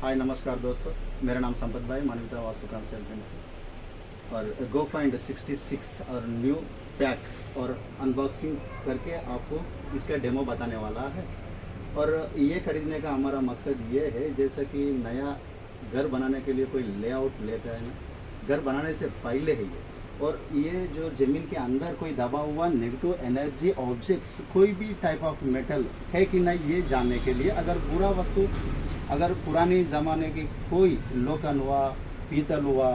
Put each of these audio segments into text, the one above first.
हाय नमस्कार दोस्तों, मेरा नाम संपत भाई, मानवता वास्तु कंसल्टेंसी और गो फाइंड 66 और न्यू पैक और अनबॉक्सिंग करके आपको इसका डेमो बताने वाला है। और ये खरीदने का हमारा मकसद ये है, जैसे कि नया घर बनाने के लिए कोई लेआउट लेता है ना, घर बनाने से पहले है ये। और ये जो ज़मीन के अंदर कोई दबा हुआ नेगेटिव एनर्जी ऑब्जेक्ट्स, कोई भी टाइप ऑफ मेटल है कि नहीं, ये जानने के लिए अगर बुरा वस्तु, अगर पुरानी ज़माने की कोई लोकन हुआ, पीतल हुआ,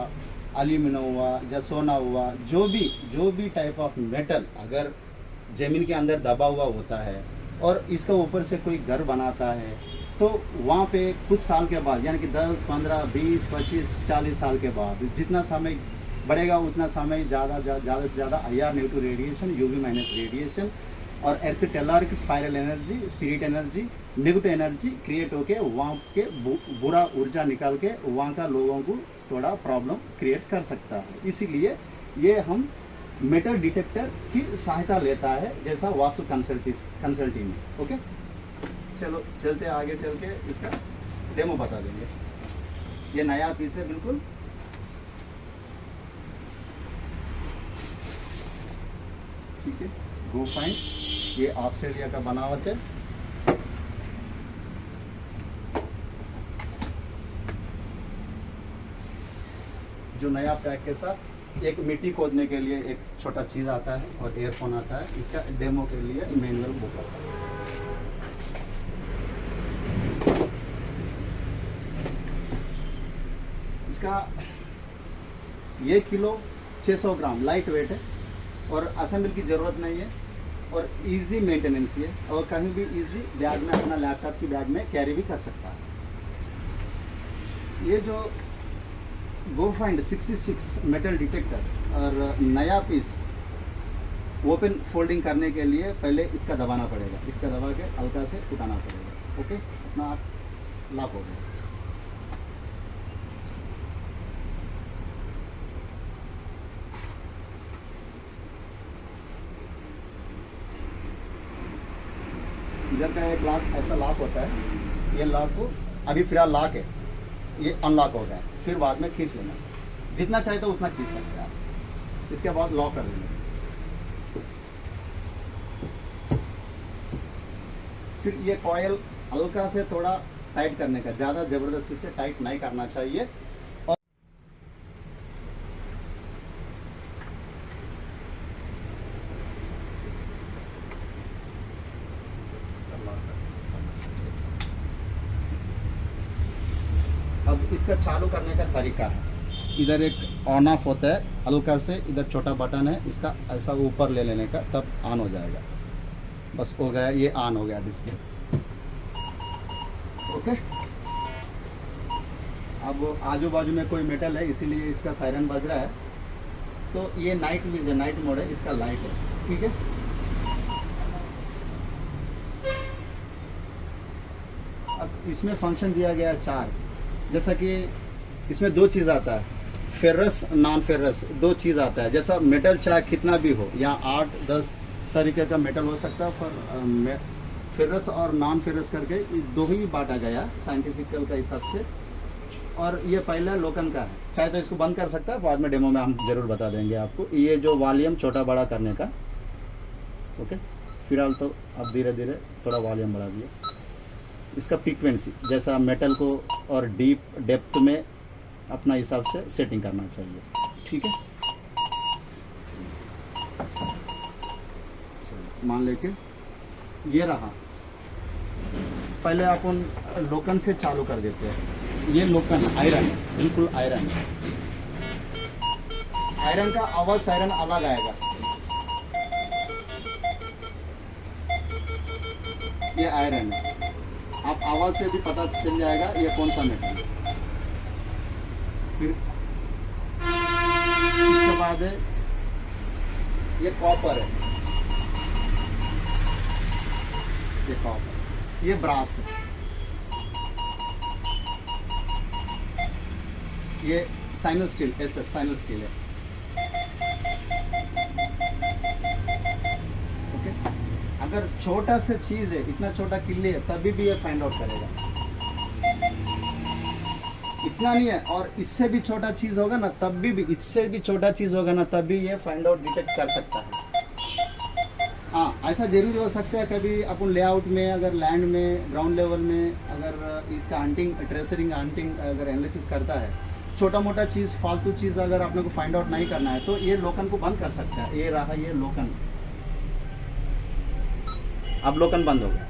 एल्यूमिनियम हुआ या सोना हुआ, जो भी टाइप ऑफ मेटल अगर ज़मीन के अंदर दबा हुआ होता है और इसका ऊपर से कोई घर बनाता है, तो वहाँ पे कुछ साल के बाद, यानी कि 10, 15, 20, 25, 40 साल के बाद जितना समय बढ़ेगा उतना समय ज़्यादा से ज़्यादा IR negative radiation, UV minus radiation और earth telluric spiral energy, spirit energy, negative energy create होके वहाँ के बुरा ऊर्जा निकाल के वहाँ का लोगों को थोड़ा प्रॉब्लम क्रिएट कर सकता है। इसीलिए ये हम मेटल डिटेक्टर की सहायता लेता है, जैसा वास्तु कंसल्टिंग में। ओके, चलो चलते आगे, चल के इसका डेमो बता देंगे। ये नया पीस है बिल्कुल। ठीक है, गो फाइंड, ये ऑस्ट्रेलिया का बनावट है। जो नया पैक के साथ एक मिट्टी खोदने के लिए एक छोटा चीज़ आता है और एयरफोन आता है। इसका डेमो के लिए मैनुअल बुक आता है। इसका 1 किलो 600 ग्राम लाइट वेट है और असेंबल की ज़रूरत नहीं है और इजी मेंटेनेंस है और कहीं भी इजी बैग में, अपना लैपटॉप की बैग में कैरी भी कर सकता है। ये जो गो फाइंड 66 मेटल डिटेक्टर और नया पीस ओपन फोल्डिंग करने के लिए पहले इसका दबाना पड़ेगा, इसका दबा के हल्का से उठाना पड़ेगा। ओके, अपना आप लॉक हो गया। इधर का एक लॉक ऐसा लॉक होता है, ये लॉक को अभी फिलहाल लॉक है, ये अनलॉक हो गया, फिर बाद में खींच लेना, जितना चाहे तो उतना खींच सकते हैं आप। इसके बाद लॉक कर देंगे। फिर ये कॉयल हल्का से थोड़ा टाइट करने का, ज़्यादा ज़बरदस्ती से टाइट नहीं करना चाहिए। और अब इसका चालू करने का तरीका है, इधर एक ऑन ऑफ होता है, हल्का से इधर छोटा बटन है, इसका ऐसा ऊपर ले लेने का, तब ऑन हो जाएगा। बस हो गया, ये ऑन हो गया डिस्प्ले। ओके, अब आजू बाजू में कोई मेटल है इसीलिए इसका सायरन बज रहा है। तो ये नाइट विज है, नाइट मोड है, इसका लाइट है। ठीक है, अब इसमें फंक्शन दिया गया है 4, जैसा कि इसमें 2 चीज़ आता है, फेरस नॉन फेरस, 2 चीज़ आता है। जैसा मेटल चाहे कितना भी हो, या 8-10 तरीके का मेटल हो सकता है, पर फेरस और नॉन फेरस करके 2 ही बांटा गया साइंटिफिकल का हिसाब से। और ये पहला लोकन का है, चाहे तो इसको बंद कर सकता है, बाद में डेमो में हम जरूर बता देंगे आपको। ये जो वॉल्यूम छोटा बड़ा करने का। ओके, फिलहाल तो अब धीरे धीरे थोड़ा वॉल्यूम बढ़ा दिए। इसका फ्रीक्वेंसी जैसा मेटल को और डेप्थ में अपना हिसाब से सेटिंग करना चाहिए। ठीक है, मान लेके ये रहा। पहले अपन लोकन से चालू कर देते हैं। ये लोकन आयरन है, बिल्कुल आयरन है। आयरन का आवाज सायरन अलग आएगा। ये आयरन है, आप आवाज से भी पता चल जाएगा ये कौन सा मेटल है। फिर इसके बाद है ये कॉपर है, ये कॉपर, ये ब्रास है, ये साइनल स्टील, साइनल स्टील है। ओके, अगर छोटा सा चीज़ है, इतना छोटा किल्ली है, तभी भी ये फाइंड आउट करेगा। इतना नहीं है, और इससे भी छोटा चीज़ होगा ना तब भी इससे भी छोटा चीज़ होगा ना तब भी ये फाइंड आउट डिटेक्ट कर सकता है। हाँ, ऐसा जरूर हो सकता है कभी अपन लेआउट में, अगर लैंड में, ग्राउंड लेवल में अगर इसका हंटिंग, ट्रेसरिंग हंटिंग अगर एनालिसिस करता है, छोटा मोटा चीज़, फालतू चीज़ अगर आपने को फाइंड आउट नहीं करना है तो ये लोकन को बंद कर सकता है। ये रहा ये लोकन, अब लोकन बंद हो गया,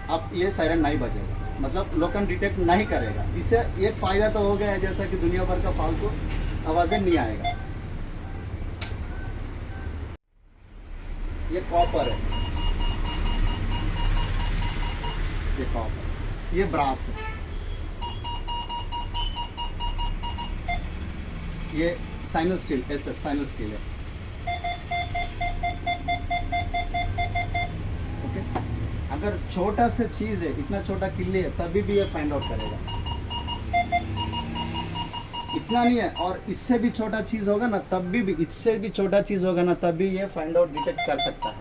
अब ये सायरन नहीं बजेगा, मतलब लोकन डिटेक्ट नहीं करेगा। इससे एक फ़ायदा तो हो गया है, जैसा कि दुनिया भर का फालतू आवाज़ें नहीं आएगा। ये कॉपर है, ये कॉपर, ये ब्रास है, ये साइनल स्टील, SS साइनल स्टील है। ओके, अगर छोटा सा चीज़ है, इतना छोटा किल्ली है, तभी भी ये फाइंड आउट करेगा। इतना नहीं है, और इससे भी छोटा चीज़ होगा ना तब भी इससे भी छोटा चीज़ होगा ना तब भी ये फाइंड आउट डिटेक्ट कर सकता है।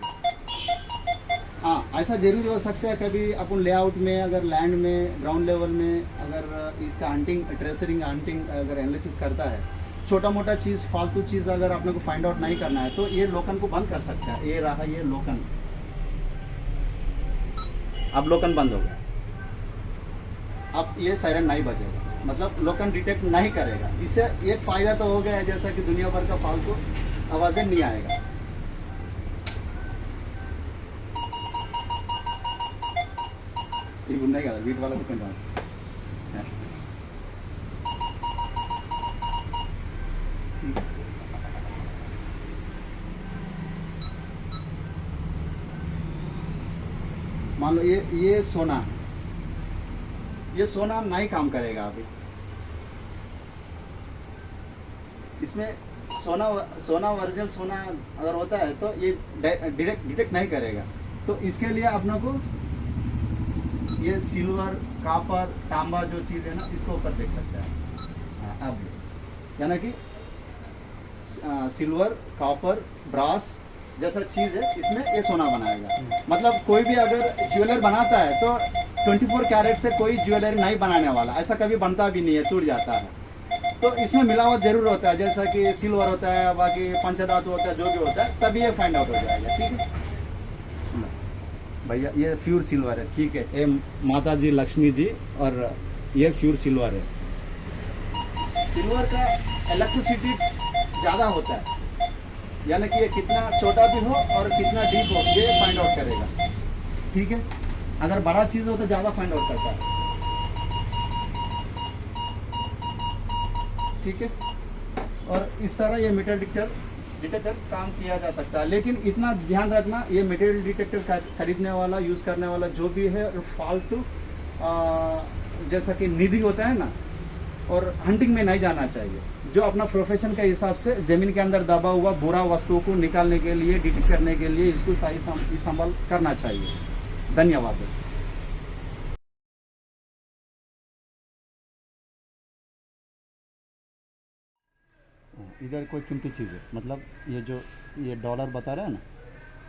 हाँ, ऐसा जरूर हो सकता है कभी अपन लेआउट में, अगर लैंड में, ग्राउंड लेवल में अगर इसका हंटिंग, ट्रेसरिंग हंटिंग अगर एनालिसिस करता है, छोटा मोटा चीज़, फालतू चीज़ अगर आपने को फाइंड आउट नहीं करना है तो ये लोकन को बंद कर सकता है। ये रहा ये लोकन, अब लोकन बंद हो गया, अब ये सायरन नहीं बजेगा, मतलब लोकन डिटेक्ट नहीं करेगा। इससे एक फ़ायदा तो हो गया है, जैसा कि दुनिया भर का फालतू आवाज़ें नहीं आएगा। ये नहीं वीट वाला भी मान लो ये सोना, ये सोना नहीं काम करेगा अभी। इसमें सोना ओरिजिनल सोना अगर होता है तो ये डिटेक्ट नहीं करेगा। तो इसके लिए अपनों को ये सिल्वर, कॉपर, तांबा जो चीज़ है ना, इसको ऊपर देख सकते हैं। अब यानी कि सिल्वर, कॉपर, ब्रास जैसा चीज़ है, इसमें ये सोना बनाएगा। मतलब कोई भी अगर ज्वेलर बनाता है तो 24 कैरेट से कोई ज्वेलरी नहीं बनाने वाला, ऐसा कभी बनता भी नहीं है, टूट जाता है। तो इसमें मिलावट जरूर होता है, जैसा कि सिल्वर होता है, बाकी पंचधातु होता है, जो भी होता है, तभी ये फाइंड आउट हो जाएगा। ठीक है भैया, ये प्योर सिल्वर है। ठीक है, ये माता जी लक्ष्मी जी, और ये प्योर सिल्वर है। सिल्वर का इलेक्ट्रिसिटी ज़्यादा होता है, यानी कि ये कितना छोटा भी हो और कितना डीप हो, ये फाइंड आउट करेगा। ठीक है, अगर बड़ा चीज़ हो तो ज़्यादा फाइंड आउट करता है। ठीक है, और इस तरह ये मेटल डिटेक्टर काम किया जा सकता है। लेकिन इतना ध्यान रखना, ये मेटल डिटेक्टर खरीदने वाला, यूज़ करने वाला जो भी है, फालतू जैसा कि निधि होता है ना, और हंटिंग में नहीं जाना चाहिए। जो अपना प्रोफेशन के हिसाब से ज़मीन के अंदर दबा हुआ बुरा वस्तुओं को निकालने के लिए, डिटेक्ट करने के लिए इसको सही संभाल करना चाहिए। धन्यवाद दोस्तों। इधर कोई कीमती चीज़ है, मतलब ये डॉलर बता रहा है ना,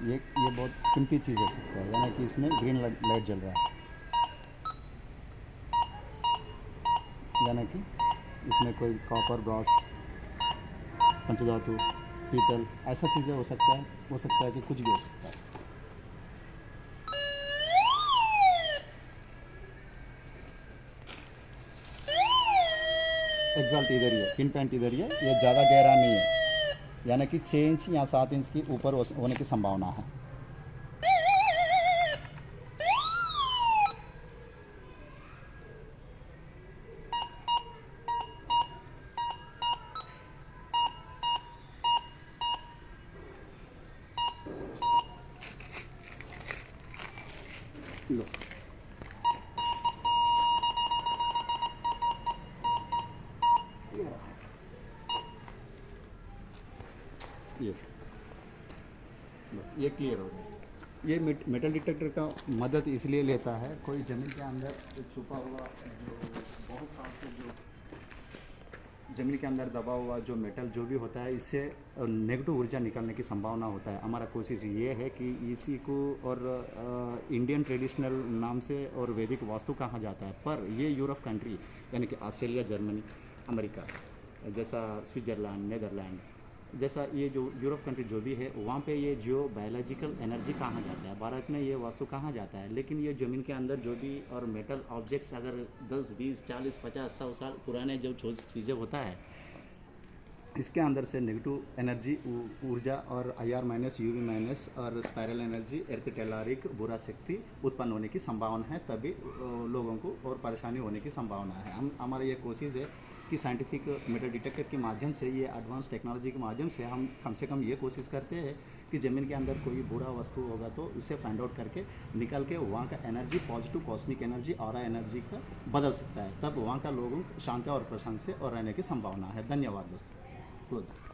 ये बहुत कीमती चीज़ हो सकता है, यानी कि इसमें ग्रीन लाइट जल रहा है, यानी कि इसमें कोई कॉपर, ब्रास, पंचधातु, पीतल, ऐसा चीज़ें हो सकता है कि कुछ भी हो सकता है। एग्जॉल्ट इधर ही है, पिन पॉइंट इधर ही है, ये ज़्यादा गहरा नहीं है, यानी कि 6 इंच या 7 इंच की ऊपर होने की संभावना है। लो, ये बस ये क्लियर हो गया। ये मेटल डिटेक्टर का मदद इसलिए लेता है, कोई ज़मीन के अंदर छुपा हुआ जो बहुत साल से जो ज़मीन के अंदर दबा हुआ जो मेटल जो भी होता है, इससे नेगेटिव ऊर्जा निकलने की संभावना होता है। हमारा कोशिश ये है कि इसी को और इंडियन ट्रेडिशनल नाम से और वैदिक वास्तु कहा जाता है, पर ये यूरोप कंट्री यानी कि ऑस्ट्रेलिया, जर्मनी, अमेरिका, जैसा स्विट्ज़रलैंड, नीदरलैंड, जैसा ये जो यूरोप कंट्री जो भी है, वहाँ पे ये जो बायोलॉजिकल एनर्जी कहा जाता है, भारत में ये वास्तु कहा जाता है। लेकिन ये ज़मीन के अंदर जो भी और मेटल ऑब्जेक्ट्स अगर 10, 20, 40, 50, 100 साल पुराने जो चीज़ें होता है, इसके अंदर से नेगेटिव एनर्जी, ऊर्जा और IR माइनस, UV माइनस और स्पायरल एनर्जी, एर्थ टेलारिक बुरा शक्ति उत्पन्न होने की संभावना है, तभी लोगों को और परेशानी होने की संभावना है। हमारा ये कोशिश है कि साइंटिफिक मेटल डिटेक्टर के माध्यम से, ये एडवांस टेक्नोलॉजी के माध्यम से हम कम से कम ये कोशिश करते हैं कि ज़मीन के अंदर कोई बुरा वस्तु होगा तो इसे फाइंड आउट करके निकल के वहाँ का energy, positive cosmic energy, aura energy का बदल सकता है। तब वहाँ का लोगों शांति और प्रशांत से और रहने की संभावना है। धन्यवाद दोस्तों। क्लोज।